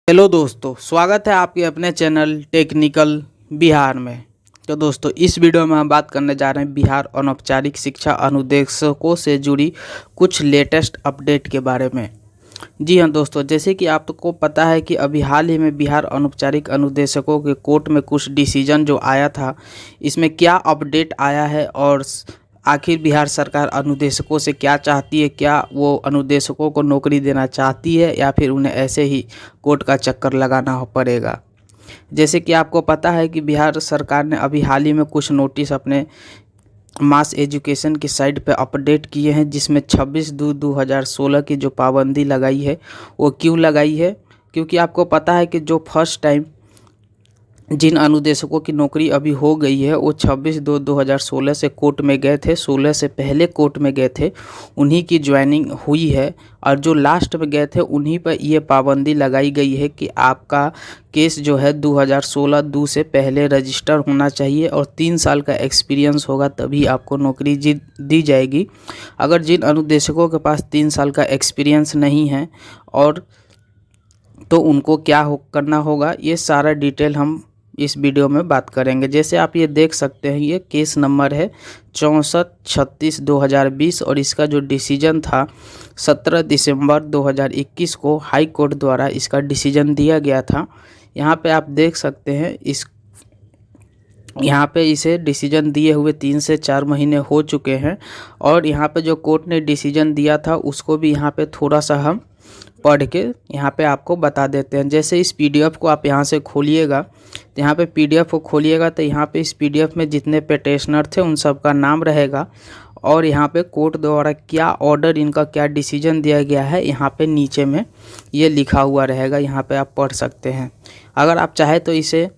Hello दोस्तों, स्वागत है आपके अपने चैनल टेक्निकल बिहार में। तो दोस्तों, इस वीडियो में हम बात करने जा रहे हैं बिहार अनौपचारिक शिक्षा अनुदेशकों से जुड़ी कुछ लेटेस्ट अपडेट के बारे में। जी हाँ दोस्तों, जैसे कि आपको पता है कि अभी हाल ही में बिहार अनौपचारिक अनुदेशकों के कोर्ट में कुछ डिसीजन जो आया था, इसमें क्या अपडेट आया है और आखिर बिहार सरकार अनुदेशकों से क्या चाहती है। क्या वो अनुदेशकों को नौकरी देना चाहती है या फिर उन्हें ऐसे ही कोर्ट का चक्कर लगाना पड़ेगा। जैसे कि आपको पता है कि बिहार सरकार ने अभी हाल ही में कुछ नोटिस अपने मास एजुकेशन की साइट पे अपडेट किए हैं, जिसमें 26/2/2016 की जो पाबंदी लगाई है वो क्यों लगाई है, क्योंकि आपको पता है कि जो फर्स्ट टाइम जिन अनुदेशकों की नौकरी अभी हो गई है वो 26/2/2016 से कोर्ट में गए थे, 16 से पहले कोर्ट में गए थे, उन्हीं की ज्वाइनिंग हुई है। और जो लास्ट में गए थे उन्हीं पर ये पाबंदी लगाई गई है कि आपका केस जो है 2016 से पहले रजिस्टर होना चाहिए और 3 साल का एक्सपीरियंस होगा, तभी आपको नौकरी दी जाएगी। अगर जिन अनुदेशकों के पास 3 साल का एक्सपीरियंस नहीं है और तो उनको क्या करना होगा, ये सारा डिटेल हम इस वीडियो में बात करेंगे। जैसे आप ये देख सकते हैं, ये केस नंबर है 6436/2020 और इसका जो डिसीजन था 17 दिसंबर 2021 को हाई कोर्ट द्वारा इसका डिसीजन दिया गया था। यहाँ पे आप देख सकते हैं, यहाँ पे इसे डिसीजन दिए हुए 3 से 4 महीने हो चुके हैं और यहाँ पे जो कोर्ट ने डिसीजन दिया था उसको भी यहाँ पे थोड़ा सा हम पढ़ के यहाँ पे आपको बता देते हैं। जैसे इस पीडीएफ को आप यहाँ से खोलिएगा, तो यहाँ पे पीडीएफ को खोलिएगा तो यहाँ पे इस पीडीएफ में जितने पेटिशनर थे उन सब का नाम रहेगा और यहाँ पे कोर्ट द्वारा क्या ऑर्डर, इनका क्या डिसीजन दिया गया है, यहाँ पे नीचे में ये लिखा हुआ रहेगा। यहाँ पे आप पढ़ सकते हैं। अगर आप चाहे तो इसे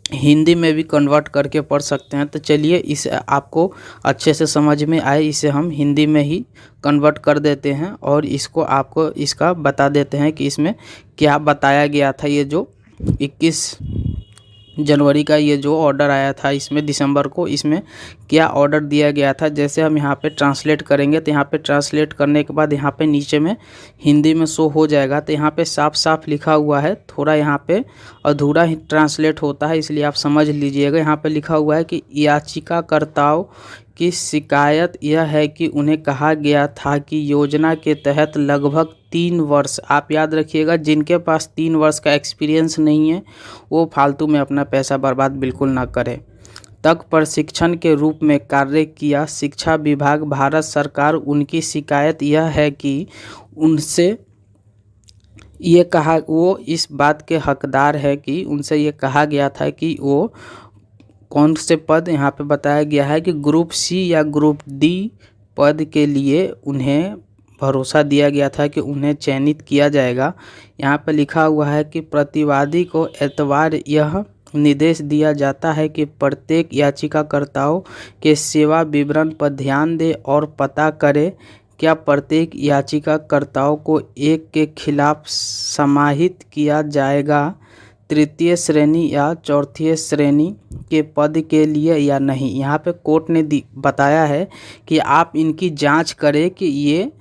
हिंदी में भी कन्वर्ट करके पढ़ सकते हैं। तो चलिए, इसे आपको अच्छे से समझ में आए, इसे हम हिंदी में ही कन्वर्ट कर देते हैं और इसको आपको इसका बता देते हैं कि इसमें क्या बताया गया था। ये जो 21 जनवरी का ये जो ऑर्डर आया था, इसमें दिसंबर को इसमें क्या ऑर्डर दिया गया था। जैसे हम यहाँ पे ट्रांसलेट करेंगे तो यहाँ पे ट्रांसलेट करने के बाद यहाँ पे नीचे में हिंदी में शो हो जाएगा। तो यहाँ पे साफ साफ लिखा हुआ है, थोड़ा यहाँ पे अधूरा ही ट्रांसलेट होता है, इसलिए आप समझ लीजिएगा। यहाँ पे लिखा हुआ है कि याचिकाकर्ताओं की शिकायत यह है कि उन्हें कहा गया था कि योजना के तहत लगभग 3 वर्ष, आप याद रखिएगा, जिनके पास 3 वर्ष का एक्सपीरियंस नहीं है वो फालतू में अपना पैसा बर्बाद बिल्कुल ना करें, तक प्रशिक्षण के रूप में कार्य किया। शिक्षा विभाग भारत सरकार, उनकी शिकायत यह है कि उनसे ये कहा, वो इस बात के हकदार है कि उनसे ये कहा गया था कि वो कौन से पद, यहाँ पे बताया गया है कि ग्रुप सी या ग्रुप डी पद के लिए उन्हें भरोसा दिया गया था कि उन्हें चयनित किया जाएगा। यहाँ पे लिखा हुआ है कि प्रतिवादी को एतवार यह निर्देश दिया जाता है कि प्रत्येक याचिकाकर्ताओं के सेवा विवरण पर ध्यान दे और पता करे क्या प्रत्येक याचिकाकर्ताओं को एक के खिलाफ समाहित किया जाएगा तृतीय श्रेणी या चौथी श्रेणी के पद के लिए या नहीं। यहाँ पे कोर्ट ने बताया है कि आप इनकी जांच करें कि ये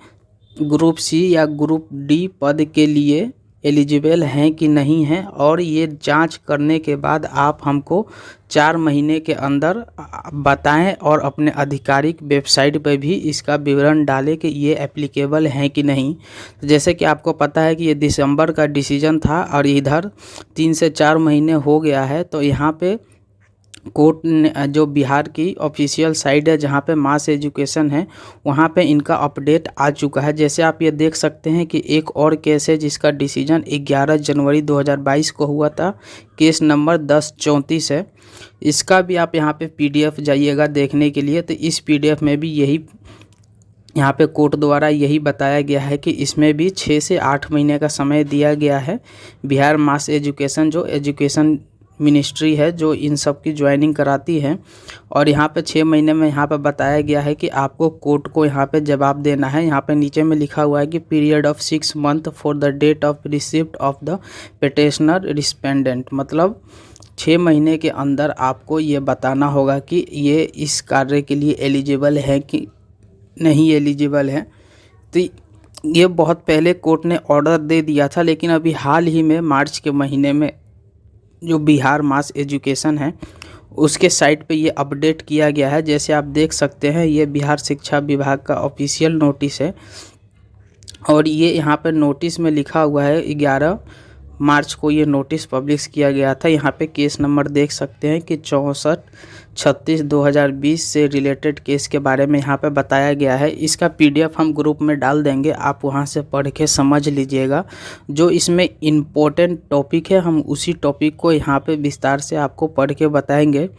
ग्रुप सी या ग्रुप डी पद के लिए एलिजिबल हैं कि नहीं हैं, और ये जांच करने के बाद आप हमको 4 महीने के अंदर बताएं और अपने आधिकारिक वेबसाइट पर भी इसका विवरण डालें कि ये एप्लीकेबल हैं कि नहीं। तो जैसे कि आपको पता है कि ये दिसंबर का डिसीजन था और इधर 3 से 4 महीने हो गया है। तो यहाँ पे कोर्ट ने, जो बिहार की ऑफिशियल साइट है जहाँ पे मास एजुकेशन है, वहाँ पे इनका अपडेट आ चुका है। जैसे आप ये देख सकते हैं कि एक और केस है जिसका डिसीजन 11 जनवरी 2022 को हुआ था, केस नंबर 1034 है। इसका भी आप यहाँ पे पीडीएफ जाइएगा देखने के लिए। तो इस पीडीएफ में भी यही यहाँ पे कोर्ट द्वारा यही बताया गया है कि इसमें भी 6 से 8 महीने का समय दिया गया है। बिहार मास एजुकेशन, जो एजुकेशन मिनिस्ट्री है, जो इन सब की ज्वाइनिंग कराती है, और यहाँ पे 6 महीने में यहाँ पे बताया गया है कि आपको कोर्ट को यहाँ पे जवाब देना है। यहाँ पे नीचे में लिखा हुआ है कि period of 6 month for the date of receipt of the petitioner respondent, मतलब 6 महीने के अंदर आपको ये बताना होगा कि ये इस कार्य के लिए एलिजिबल है कि नहीं एलिजिबल है। तो ये बहुत पहले कोर्ट ने ऑर्डर दे दिया था, लेकिन अभी हाल ही में मार्च के महीने में जो बिहार मास एजुकेशन है उसके साइट पे ये अपडेट किया गया है। जैसे आप देख सकते हैं, ये बिहार शिक्षा विभाग का ऑफिशियल नोटिस है और ये यहाँ पे नोटिस में लिखा हुआ है 11 मार्च को ये नोटिस पब्लिश किया गया था। यहाँ पे केस नंबर देख सकते हैं कि 6436/2020 से रिलेटेड केस के बारे में यहाँ पे बताया गया है। इसका PDF हम ग्रुप में डाल देंगे, आप वहाँ से पढ़ के समझ लीजिएगा। जो इसमें इम्पोर्टेंट टॉपिक है हम उसी टॉपिक को यहाँ पे विस्तार से आपको पढ़ के बताएंगे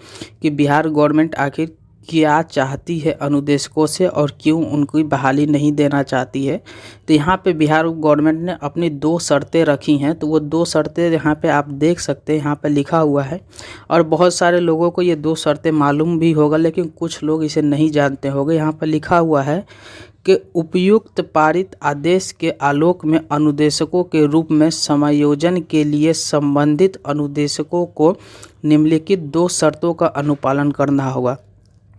कि बिहार गवर्नमेंट आखिर क्या चाहती है अनुदेशकों से और क्यों उनकी बहाली नहीं देना चाहती है। तो यहाँ पे बिहार गवर्नमेंट ने अपनी 2 शर्तें रखी हैं, तो वो 2 शर्तें यहाँ पे आप देख सकते हैं, यहाँ पे लिखा हुआ है। और बहुत सारे लोगों को ये 2 शर्तें मालूम भी होगा, लेकिन कुछ लोग इसे नहीं जानते होंगे। यहाँ पे लिखा हुआ है कि उपर्युक्त पारित आदेश के आलोक में अनुदेशकों के रूप में समायोजन के लिए संबंधित अनुदेशकों को निम्नलिखित 2 शर्तों का अनुपालन करना होगा।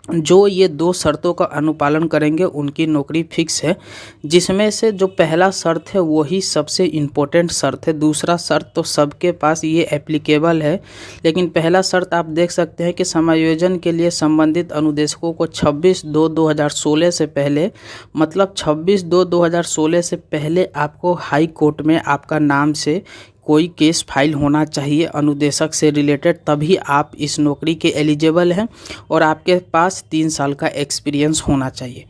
जो ये 2 शर्तों का अनुपालन करेंगे उनकी नौकरी फिक्स है, जिसमें से जो पहला शर्त है वही सबसे इम्पोर्टेंट शर्त है। दूसरा शर्त तो सबके पास ये एप्लीकेबल है, लेकिन पहला शर्त आप देख सकते हैं कि समायोजन के लिए संबंधित अनुदेशकों को 26/2/2016 से पहले, मतलब 26/2/2016 से पहले आपको हाई कोर्ट में आपका नाम से कोई केस फाइल होना चाहिए अनुदेशक से रिलेटेड, तभी आप इस नौकरी के एलिजिबल हैं। और आपके पास 3 साल का एक्सपीरियंस होना चाहिए।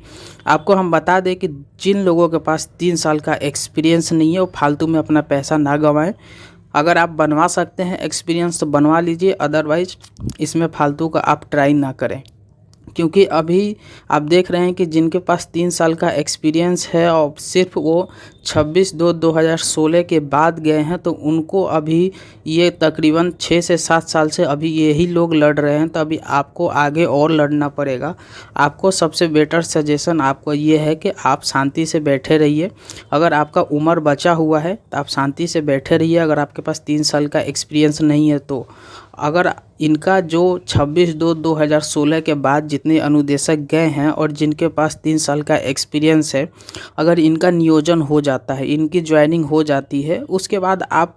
आपको हम बता दें कि जिन लोगों के पास 3 साल का एक्सपीरियंस नहीं है वो फालतू में अपना पैसा ना गंवाएं। अगर आप बनवा सकते हैं एक्सपीरियंस तो बनवा लीजिए, अदरवाइज इसमें फालतू का आप ट्राई ना करें। क्योंकि अभी आप देख रहे हैं कि जिनके पास 3 साल का एक्सपीरियंस है और सिर्फ वो 26/2/2016 के बाद गए हैं, तो उनको अभी ये तकरीबन 6 से 7 साल से अभी यही लोग लड़ रहे हैं। तो अभी आपको आगे और लड़ना पड़ेगा। आपको सबसे बेटर सजेशन आपको ये है कि आप शांति से बैठे रहिए। अगर आपका उम्र बचा हुआ है तो आप शांति से बैठे रहिए। अगर आपके पास 3 साल का एक्सपीरियंस नहीं है तो अगर इनका जो 26/2/2016 के बाद जितने अनुदेशक गए हैं और जिनके पास 3 साल का एक्सपीरियंस है, अगर इनका नियोजन हो जाता है, इनकी ज्वाइनिंग हो जाती है, उसके बाद आप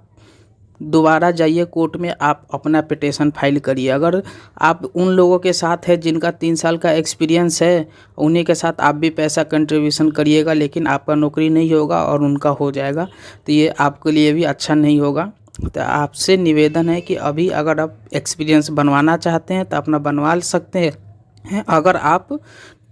दोबारा जाइए कोर्ट में, आप अपना पिटीशन फाइल करिए। अगर आप उन लोगों के साथ है जिनका 3 साल का एक्सपीरियंस है, उन्हीं के साथ आप भी पैसा कंट्रीब्यूशन करिएगा, लेकिन आपका नौकरी नहीं होगा और उनका हो जाएगा, तो ये आपके लिए भी अच्छा नहीं होगा। तो आपसे निवेदन है कि अभी अगर आप एक्सपीरियंस बनवाना चाहते हैं तो अपना बनवा सकते हैं। अगर आप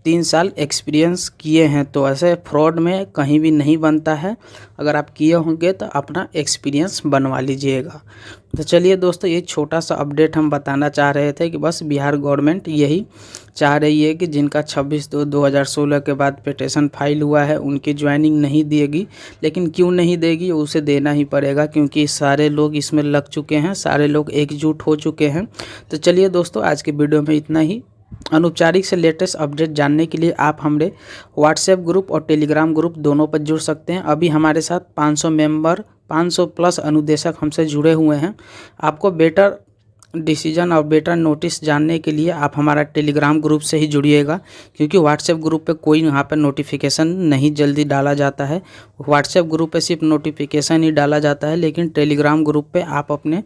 3 साल एक्सपीरियंस किए हैं तो ऐसे फ्रॉड में कहीं भी नहीं बनता है। अगर आप किए होंगे तो अपना एक्सपीरियंस बनवा लीजिएगा। तो चलिए दोस्तों, ये छोटा सा अपडेट हम बताना चाह रहे थे कि बस बिहार गवर्नमेंट यही चाह रही है कि जिनका 26/2/2016 के बाद पिटीशन फाइल हुआ है उनकी ज्वाइनिंग नहीं देगी। लेकिन क्यों नहीं देगी, उसे देना ही पड़ेगा, क्योंकि सारे लोग इसमें लग चुके हैं, सारे लोग एकजुट हो चुके हैं। तो चलिए दोस्तों, आज के वीडियो में इतना ही। अनौपचारिक से लेटेस्ट अपडेट जानने के लिए आप हमारे व्हाट्सएप ग्रुप और टेलीग्राम ग्रुप दोनों पर जुड़ सकते हैं। अभी हमारे साथ 500 मेंबर, 500 प्लस अनुदेशक हमसे जुड़े हुए हैं। आपको बेटर डिसीजन और बेटर नोटिस जानने के लिए आप हमारा टेलीग्राम ग्रुप से ही जुड़िएगा, क्योंकि व्हाट्सएप ग्रुप पे कोई यहाँ पर नोटिफिकेशन नहीं जल्दी डाला जाता है। व्हाट्सएप ग्रुप पे सिर्फ नोटिफिकेशन ही डाला जाता है, लेकिन टेलीग्राम ग्रुप पे आप अपने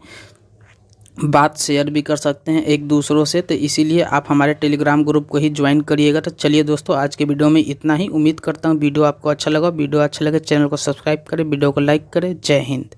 बात शेयर भी कर सकते हैं एक दूसरों से। तो इसीलिए आप हमारे टेलीग्राम ग्रुप को ही ज्वाइन करिएगा। तो चलिए दोस्तों, आज के वीडियो में इतना ही। उम्मीद करता हूँ वीडियो आपको अच्छा लगा। वीडियो अच्छा लगे चैनल को सब्सक्राइब करें, वीडियो को लाइक करें। जय हिंद।